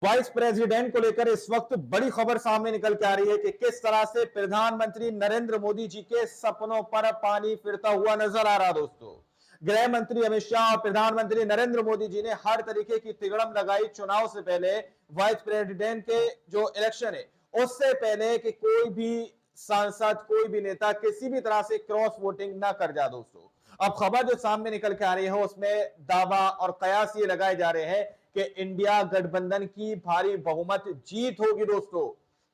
Vice president को लेकर इस वक्त बड़ी खबर सामने निकल के आ रही है कि किस तरह से प्रधानमंत्री नरेंद्र मोदी जी के सपनों पर पानी फिरता हुआ नजर आ रहा। दोस्तों, गृह मंत्री अमित शाह और प्रधानमंत्री नरेंद्र मोदी जी ने हर तरीके की तिगड़म लगाई चुनाव से पहले, वाइस प्रेसिडेंट के जो इलेक्शन है उससे पहले, कि कोई भी सांसद, कोई भी नेता किसी भी तरह से क्रॉस वोटिंग ना कर जाए। दोस्तों, अब खबर जो सामने निकल के आ रही है उसमें दावा और कयास ये लगाए जा रहे हैं कि इंडिया गठबंधन की भारी बहुमत जीत होगी। दोस्तों,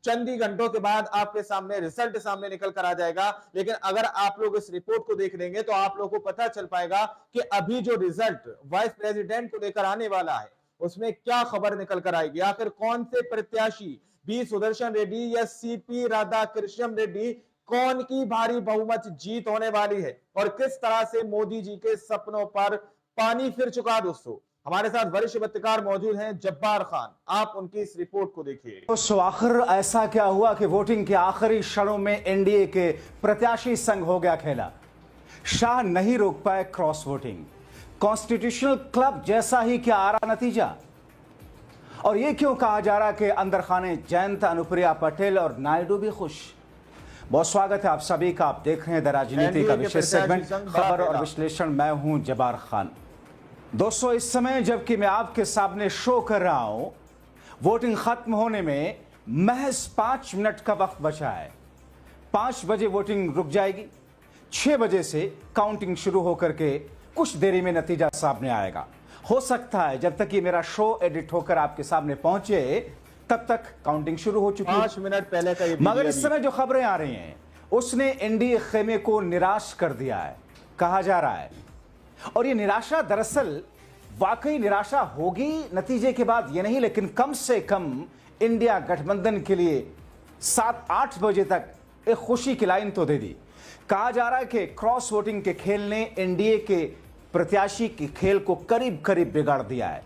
चंद ही घंटों के बाद आपके सामने रिजल्ट सामने निकल कर आ जाएगा, लेकिन अगर आप लोग इस रिपोर्ट को देख लेंगे तो आप लोगों को पता चल पाएगा कि अभी जो रिजल्ट वाइस प्रेसिडेंट को लेकर आने वाला है उसमें क्या खबर निकल कर आएगी। आखिर कौन से प्रत्याशी, बी सुदर्शन रेड्डी या सीपी राधाकृष्णन रेड्डी, कौन की भारी बहुमत जीत होने वाली है और किस तरह से मोदी जी के सपनों पर पानी फिर चुका। दोस्तों, हमारे साथ वरिष्ठ पत्रकार मौजूद हैं, जब्बार खान, आप उनकी इस रिपोर्ट को देखिए। तो आखिर ऐसा क्या हुआ कि वोटिंग के आखिरी क्षणों में एनडीए के प्रत्याशी संग हो गया खेला। शाह नहीं रोक पाए क्रॉस वोटिंग। कॉन्स्टिट्यूशनल क्लब जैसा ही क्या आ रहा नतीजा। और यह क्यों कहा जा रहा कि अंदर खाने जयंत, अनुप्रिया पटेल और नायडू भी खुश। बहुत स्वागत है आप सभी का। आप देख रहे हैं द राजनीति का विशेष सेगमेंट खबर और विश्लेषण। मैं हूं जब्बार खान। दोस्तों, इस समय जबकि मैं आपके सामने शो कर रहा हूं, वोटिंग खत्म होने में महज 5 मिनट का वक्त बचा है। 5 बजे वोटिंग रुक जाएगी। 6 बजे से काउंटिंग शुरू होकर के कुछ देरी में नतीजा सामने आएगा। हो सकता है जब तक ये मेरा शो एडिट होकर आपके सामने पहुंचे तब तक काउंटिंग शुरू हो चुकी है। 5 मिनट पहले का ये, मगर इस समय जो खबरें आ रही हैं उसने एनडीए खेमे को निराश कर दिया है, कहा जा रहा है। और ये निराशा दरअसल वाकई निराशा होगी नतीजे के बाद, ये नहीं, लेकिन कम से कम इंडिया गठबंधन के लिए 7-8 बजे तक एक खुशी की लाइन तो दे दी। कहा जा रहा है कि क्रॉस वोटिंग के खेल ने एनडीए के प्रत्याशी के खेल को करीब करीब बिगाड़ दिया है।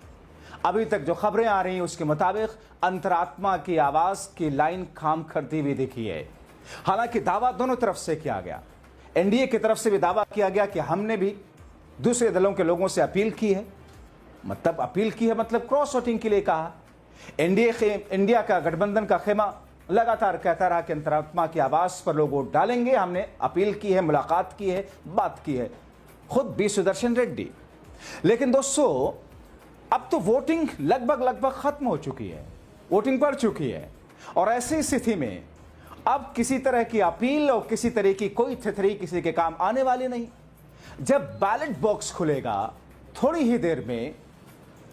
अभी तक जो खबरें आ रही हैं उसके मुताबिक अंतरात्मा की आवाज की लाइन काम करती हुई दिखी है। हालांकि दावा दोनों तरफ से किया गया। एनडीए की तरफ से भी दावा किया गया कि हमने भी दूसरे दलों के लोगों से अपील की है, मतलब क्रॉस वोटिंग के लिए कहा। इंडिया का गठबंधन का खेमा लगातार कहता रहा कि अंतरात्मा की आवाज पर लोग वोट डालेंगे। हमने अपील की है, मुलाकात की है, बात की है, खुद बी सुदर्शन रेड्डी। लेकिन दोस्तों, अब तो वोटिंग लगभग खत्म हो चुकी है, वोटिंग पड़ चुकी है। और ऐसी स्थिति में अब किसी तरह की अपील और किसी तरह की कोई थिथरी किसी के काम आने वाली नहीं। जब बैलेट बॉक्स खुलेगा थोड़ी ही देर में,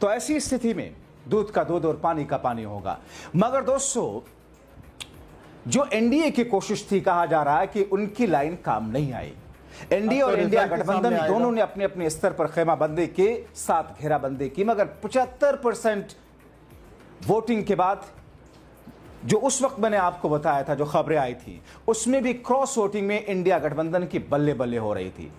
तो ऐसी स्थिति में दूध का दूध और पानी का पानी होगा। मगर दोस्तों, जो एनडीए की कोशिश थी, कहा जा रहा है कि उनकी लाइन काम नहीं आई। एनडीए और इंडिया गठबंधन दोनों ने अपने अपने स्तर पर खेमाबंदी के साथ घेराबंदी की, मगर 75% वोटिंग के बाद, जो उस वक्त मैंने आपको बताया था, जो खबरें आई थी, उसमें भी क्रॉस वोटिंग में इंडिया गठबंधन की बल्ले बल्ले हो रही थी।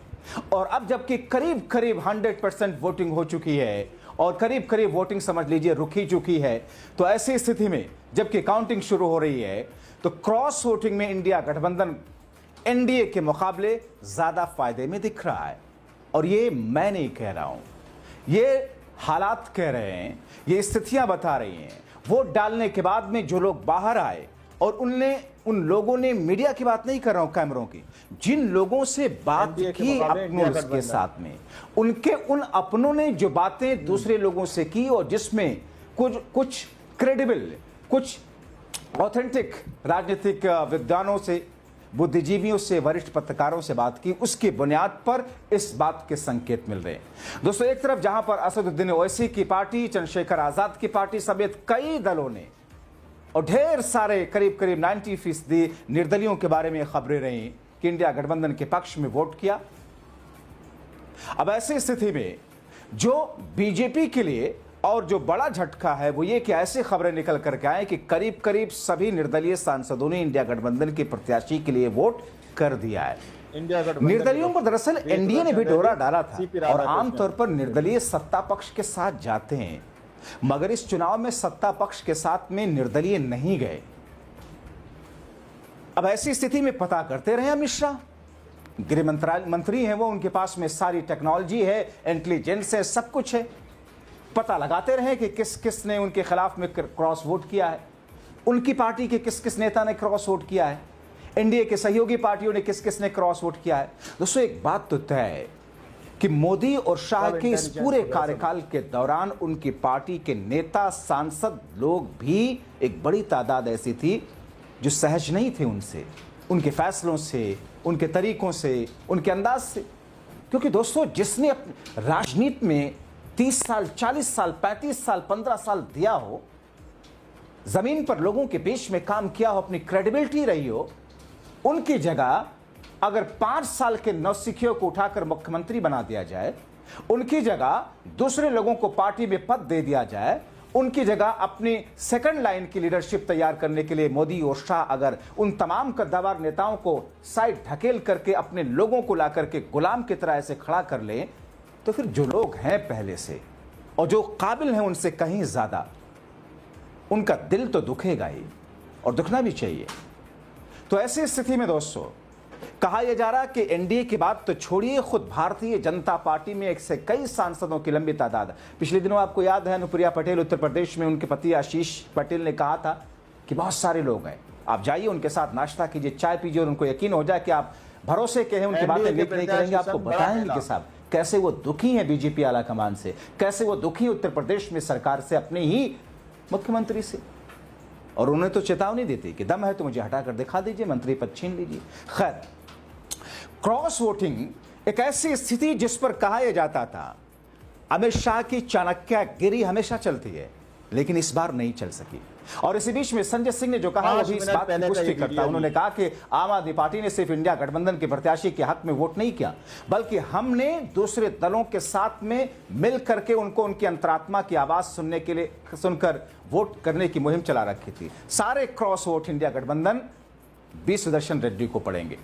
और अब जबकि करीब करीब 100% वोटिंग हो चुकी है और करीब करीब वोटिंग समझ लीजिए रुक ही चुकी है, तो ऐसी स्थिति में जबकि काउंटिंग शुरू हो रही है, तो क्रॉस वोटिंग में इंडिया गठबंधन एनडीए के मुकाबले ज्यादा फायदे में दिख रहा है। और ये मैं नहीं कह रहा हूं, ये हालात कह रहे हैं, ये स्थितियां बता रही हैं। वोट डालने के बाद में जो लोग बाहर आए और उन लोगों ने, मीडिया की बात नहीं कर रहा हूं, कैमरों की, जिन लोगों से बात की अपनों के साथ में, उन अपनों ने जो बातें दूसरे लोगों से की और जिसमें कुछ क्रेडिबल, कुछ ऑथेंटिक राजनीतिक विद्वानों से, बुद्धिजीवियों से, वरिष्ठ पत्रकारों से बात की, उसकी बुनियाद पर इस बात के संकेत मिल रहे हैं। दोस्तों, एक तरफ जहां पर असदुद्दीन ओवैसी की पार्टी, चंद्रशेखर आजाद की पार्टी समेत कई दलों ने और ढेर सारे करीब करीब 90% निर्दलियों के बारे में खबरें रही कि इंडिया गठबंधन के पक्ष में वोट किया। अब ऐसी स्थिति में जो बीजेपी के लिए और जो बड़ा झटका है वो ये कि ऐसी खबरें निकल करके आए कि करीब करीब सभी निर्दलीय सांसदों ने इंडिया गठबंधन के प्रत्याशी के लिए वोट कर दिया है। निर्दलियों को दरअसल एनडीए ने भी डोरा डाला था और आमतौर पर निर्दलीय सत्ता पक्ष के साथ जाते हैं, मगर इस चुनाव में सत्ता पक्ष के साथ में निर्दलीय नहीं गए। अब ऐसी स्थिति में पता करते रहे अमित शाह, गृह मंत्री हैं वो, उनके पास में सारी टेक्नोलॉजी है, इंटेलिजेंस है, सब कुछ है। पता लगाते रहे कि किस किस ने उनके खिलाफ में क्रॉस वोट किया है, उनकी पार्टी के किस किस नेता ने क्रॉस वोट किया है, एनडीए के सहयोगी पार्टियों ने किस किस ने क्रॉस वोट किया है। दोस्तों एक बात तो तय है कि मोदी और शाह के इस पूरे कार्यकाल के दौरान उनकी पार्टी के नेता, सांसद लोग भी एक बड़ी तादाद ऐसी थी जो सहज नहीं थे उनसे, उनके फैसलों से, उनके तरीकों से, उनके अंदाज से। क्योंकि दोस्तों जिसने राजनीति में 30 साल, 40 साल, 35 साल, 15 साल दिया हो, जमीन पर लोगों के बीच में काम किया हो, अपनी क्रेडिबिलिटी रही हो, उनकी जगह अगर 5 साल के नौसिखियों को उठाकर मुख्यमंत्री बना दिया जाए, उनकी जगह दूसरे लोगों को पार्टी में पद दे दिया जाए, उनकी जगह अपनी सेकंड लाइन की लीडरशिप तैयार करने के लिए मोदी और शाह अगर उन तमाम कद्दावर नेताओं को साइड ढकेल करके अपने लोगों को ला करके गुलाम की तरह ऐसे खड़ा कर लें, तो फिर जो लोग हैं पहले से और जो काबिल हैं उनसे कहीं ज्यादा, उनका दिल तो दुखेगा ही और दुखना भी चाहिए। तो ऐसी स्थिति में दोस्तों कहा यह जा रहा कि एनडीए की बात तो छोड़िए, खुद भारतीय जनता पार्टी में एक से कई सांसदों की लंबी तादाद। पिछले दिनों आपको याद है अनुप्रिया पटेल उत्तर प्रदेश में, उनके पति आशीष पटेल ने कहा था कि बहुत सारे लोग हैं, आप जाइए उनके साथ नाश्ता कीजिए, चाय पीजिए और उनको यकीन हो जाए कि आप भरोसे के हैं, उनकी बातें लीक नहीं करेंगे, आपको बताएंगे कि साहब कैसे वो दुखी हैं बीजेपी आला कमान से, कैसे वो दुखी उत्तर प्रदेश में सरकार से, अपने ही मुख्यमंत्री से। और उन्हें तो चेतावनी देती कि दम है तो मुझे हटाकर दिखा दीजिए, मंत्री पद छीन लीजिए। खैर, क्रॉस वोटिंग एक ऐसी स्थिति जिस पर कहा यह जाता था अमित शाह की चाणक्यगिरी हमेशा चलती है, लेकिन इस बार नहीं चल सकी। और इसी बीच में संजय सिंह ने जो कहा वो भी इस बात की पुष्टि करता। उन्होंने कहा कि आम आदमी पार्टी ने सिर्फ इंडिया गठबंधन के प्रत्याशी के हक में वोट नहीं किया, बल्कि हमने दूसरे दलों के साथ में मिल करके उनको उनकी अंतरात्मा की आवाज सुनने के लिए, सुनकर वोट करने की मुहिम चला रखी थी। सारे क्रॉस वोट इंडिया गठबंधन बी सुदर्शन रेड्डी को पड़ेंगे।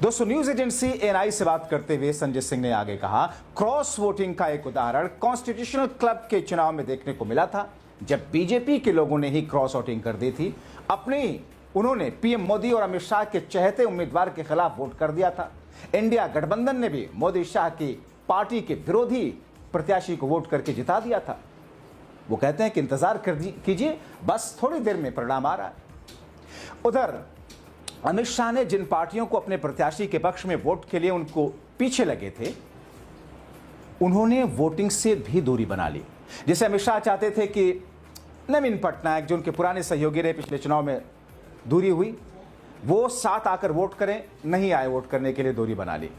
दोस्तों न्यूज एजेंसी एएनआई से बात करते हुए संजय सिंह ने आगे कहा, क्रॉस वोटिंग का एक उदाहरण कॉन्स्टिट्यूशनल क्लब के चुनाव में देखने को मिला था, जब बीजेपी के लोगों ने ही क्रॉस वोटिंग कर दी थी। उन्होंने पीएम मोदी और अमित शाह के चहेते उम्मीदवार के खिलाफ वोट कर दिया था। इंडिया गठबंधन ने भी मोदी शाह की पार्टी के विरोधी प्रत्याशी को वोट करके जिता दिया था। वो कहते हैं कि इंतजार कीजिए, बस थोड़ी देर में परिणाम आ रहा है। उधर अमित शाह ने जिन पार्टियों को अपने प्रत्याशी के पक्ष में वोट के लिए उनको पीछे लगे थे, उन्होंने वोटिंग से भी दूरी बना ली। जैसे अमित शाह चाहते थे कि नवीन पटनायक जो उनके पुराने सहयोगी रहे, पिछले चुनाव में दूरी हुई, वो साथ आकर वोट करें, नहीं आए वोट करने के लिए दूरी बना ली।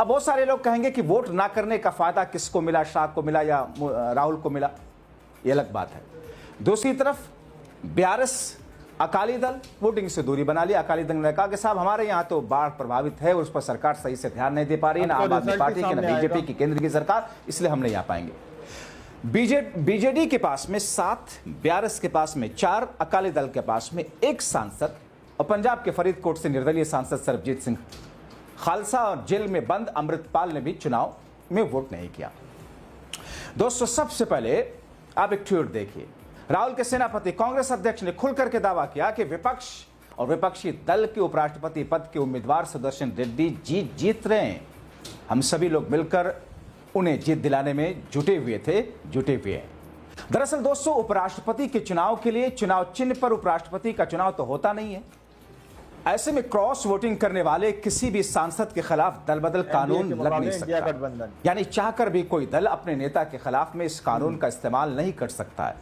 अब बहुत सारे लोग कहेंगे कि वोट ना करने का फायदा किसको मिला, शाह को मिला या राहुल को मिला, ये अलग बात है। दूसरी तरफ बीआरएस अकाली दल वोटिंग से दूरी बना ली। अकाली दल ने कहा कि साहब हमारे यहाँ तो बाढ़ प्रभावित है और उस पर सरकार सही से ध्यान नहीं दे पा रही, ना आम आदमी पार्टी की, ना बीजेपी की केंद्र की सरकार, इसलिए हम नहीं आ पाएंगे। बीजेडी के पास में 7, बीआरएस के पास में 4, अकाली दल के पास में 1 सांसद और पंजाब के फरीदकोट से निर्दलीय सांसद सरबजीत सिंह खालसा और जेल में बंद अमृतपाल ने भी चुनाव में वोट नहीं किया। दोस्तों सबसे पहले आप एक ट्वीट देखिए। राहुल के सेनापति कांग्रेस अध्यक्ष ने खुलकर के दावा किया कि विपक्ष और विपक्षी दल के उपराष्ट्रपति पद के उम्मीदवार सुदर्शन रेड्डी जीत रहे हैं। हम सभी लोग मिलकर उन्हें जीत दिलाने में जुटे हुए हैं। दरअसल दोस्तों उपराष्ट्रपति के चुनाव के लिए चुनाव चिन्ह पर उपराष्ट्रपति का चुनाव तो होता नहीं है। ऐसे में क्रॉस वोटिंग करने वाले किसी भी सांसद के खिलाफ दल बदल कानून लग नहीं सकता, यानी चाहकर भी कोई दल अपने नेता के खिलाफ में इस कानून का इस्तेमाल नहीं कर सकता है।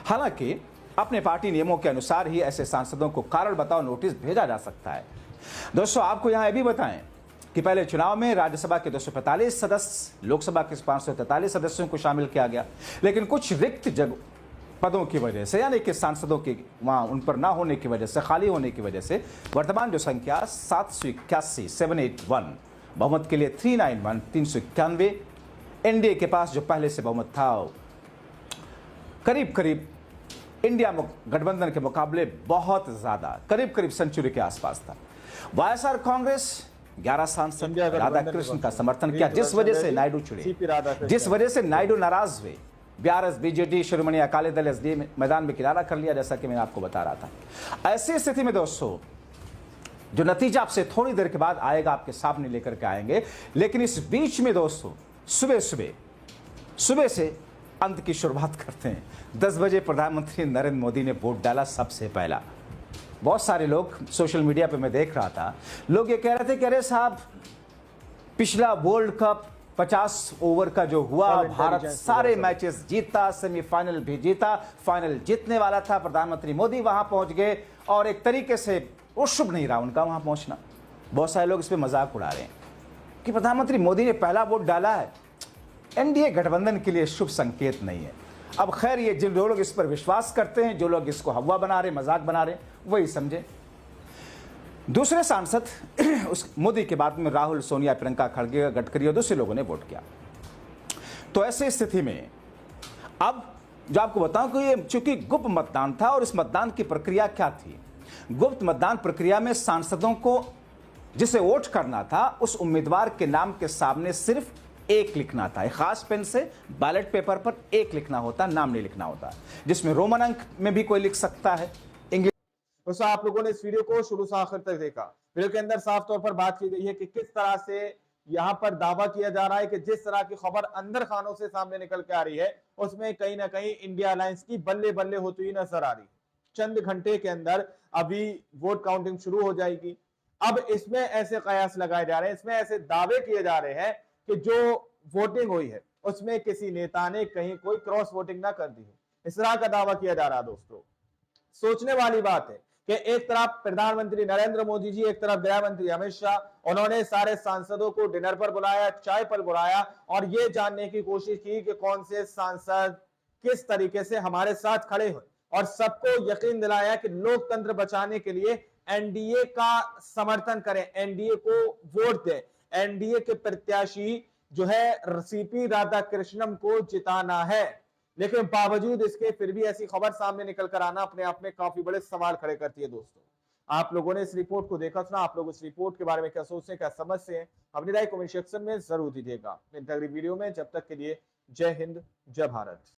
हालांकि अपने पार्टी नियमों के अनुसार ही ऐसे सांसदों को कारण बताओ नोटिस भेजा जा सकता है। दोस्तों आपको यहां यह भी बताएं कि पहले चुनाव में राज्यसभा के 245 सदस्य, लोकसभा के 543 सदस्यों को शामिल किया गया, लेकिन कुछ रिक्त पदों की वजह से, यानी कि सांसदों के वहां उन पर ना होने की वजह से, खाली होने की वजह से वर्तमान जो संख्या 781 बहुमत के लिए 391 391। एनडीए के पास जो पहले से बहुमत था करीब इंडिया गठबंधन के मुकाबले बहुत ज्यादा, करीब सेंचुरी के आसपास था। वाईएसआर कांग्रेस 11 सांसद, राधाकृष्ण का समर्थन किया, जिस वजह से नायडू चुने, जिस वजह से नायडू नाराज हुए। BRS, BJD, Shiromani Akali Dal, SDA मैदान में किनारा कर लिया, जैसा कि मैं आपको बता रहा था। ऐसी स्थिति में दोस्तों जो नतीजा आपसे थोड़ी देर के बाद आएगा, आपके सामने लेकर के आएंगे, लेकिन इस बीच में दोस्तों सुबह से अंत की शुरुआत करते हैं। 10 बजे प्रधानमंत्री नरेंद्र मोदी ने वोट डाला सबसे पहला। बहुत सारे लोग सोशल मीडिया पे मैं देख रहा था, लोग ये कह रहे थे कि अरे साहब, पिछला वर्ल्ड कप 50 ओवर का जो हुआ, भारत सारे मैचेस जीता, सेमीफाइनल भी जीता, फाइनल जीतने वाला था, प्रधानमंत्री मोदी वहां पहुंच गए और एक तरीके से वो शुभ नहीं रहा उनका वहां पहुंचना। बहुत सारे लोग इस पे मजाक उड़ा रहे हैं कि प्रधानमंत्री मोदी ने पहला वोट डाला है, एनडीए गठबंधन के लिए शुभ संकेत नहीं है। अब खैर, ये जिन लोग इस पर विश्वास करते हैं, जो लोग इसको हवा बना रहे, मजाक बना रहे, वही समझे। दूसरे सांसद उस मोदी के बाद में राहुल, सोनिया, प्रियंका खड़गे, गडकरी और दूसरे लोगों ने वोट किया। तो ऐसी स्थिति में अब जो आपको बताऊं कि ये चूंकि गुप्त मतदान था, और इस मतदान की प्रक्रिया क्या थी, गुप्त मतदान प्रक्रिया में सांसदों को जिसे वोट करना था, उस उम्मीदवार के नाम के सामने सिर्फ एक लिखना था। एक खास पेन से बैलेट पेपर पर एक लिखना होता, नाम नहीं लिखना होता, जिसमें रोमन अंक में भी कोई लिख सकता है, इंग्लिश। तो आप लोगों ने इस वीडियो को शुरू से आखिर तक देखा। वीडियो के अंदर साफ तौर पर बात की गई है कि किस तरह से यहां पर दावा किया जा रहा है कि जिस तरह की खबर अंदर खानों से सामने निकल के आ रही है, उसमें कहीं ना कहीं इंडिया अलायंस की बल्ले बल्ले होती हुई नजर आ रही है। चंद घंटे के अंदर अभी वोट काउंटिंग शुरू हो जाएगी। अब इसमें ऐसे कयास लगाए जा रहे हैं, इसमें ऐसे दावे किए जा रहे हैं कि जो वोटिंग हुई है उसमें किसी नेता ने कहीं कोई क्रॉस वोटिंग ना कर दी है, इस तरह का दावा किया जा रहा है। दोस्तों, सोचने वाली बात है कि एक तरफ प्रधानमंत्री नरेंद्र मोदी जी, एक तरफ गृह मंत्री अमित शाह, उन्होंने सारे सांसदों को डिनर पर बुलाया, चाय पर बुलाया और यह जानने की कोशिश की कि कौन से सांसद किस तरीके से हमारे साथ खड़े हुए, और सबको यकीन दिलाया कि लोकतंत्र बचाने के लिए एनडीए का समर्थन करें, एनडीए को वोट दें, एनडीए के प्रत्याशी जो है सीपी राधाकृष्णन को जिताना है। लेकिन बावजूद इसके फिर भी ऐसी खबर सामने निकल कर आना अपने आप में काफी बड़े सवाल खड़े करती है। दोस्तों, आप लोगों ने इस रिपोर्ट को देखा, सुना, आप लोग इस रिपोर्ट के बारे में क्या सोचते हैं, क्या समझते हैं, अपनी राय कमेंट सेक्शन में जरूर दीजिएगा। मिलते हैं अगली वीडियो में, जब तक के लिए जय हिंद, जय भारत।